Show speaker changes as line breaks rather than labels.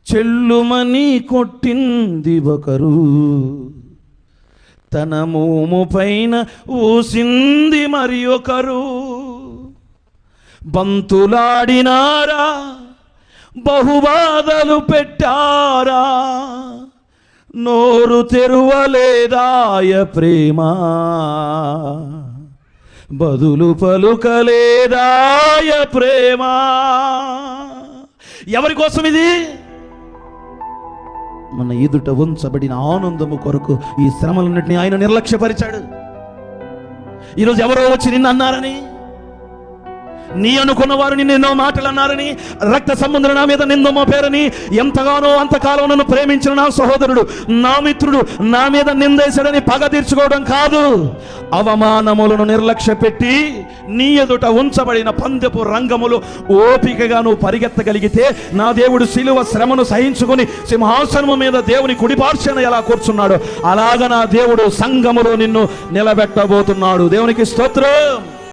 చెల్లుమని కొట్టింది ఒకరు, తన మోము పైన ఊసింది మరి ఒకరు. బంతులాడినారా, బహుబాధలు పెట్టారా, నోరు తెరువలేదాయ ప్రేమ, బదులు పలుకలేదాయ ప్రేమ. ఎవరి కోసం ఇది? మన ఎదుట ఉంచబడిన ఆనందము కొరకు ఈ శ్రమలన్నింటినీ ఆయన నిర్లక్ష్యపరిచాడు. ఈరోజు ఎవరో వచ్చి నిన్ను అన్నారని, నీ అనుకున్న వారు నిన్ను ఎన్నో మాటలు అన్నారని, రక్త సంబంధులు నా మీద నింద మోపారని, ఎంతగానో అంతకాలం నన్ను ప్రేమించిన నా సహోదరుడు, నా మిత్రుడు నా మీద నిందేశాడని పగ తీర్చుకోవడం కాదు. అవమానములను నిర్లక్ష్య పెట్టి నీ ఎదుట ఉంచబడిన పందెపు రంగములు ఓపికగా నువ్వు పరిగెత్తగలిగితే, నా దేవుడు శిలువ శ్రమను సహించుకుని సింహాసనము మీద దేవుని కుడిపార్శ్వన ఎలా కూర్చున్నాడో అలాగ నా దేవుడు సంఘములో నిన్ను నిలబెట్టబోతున్నాడు. దేవునికి స్తోత్రం.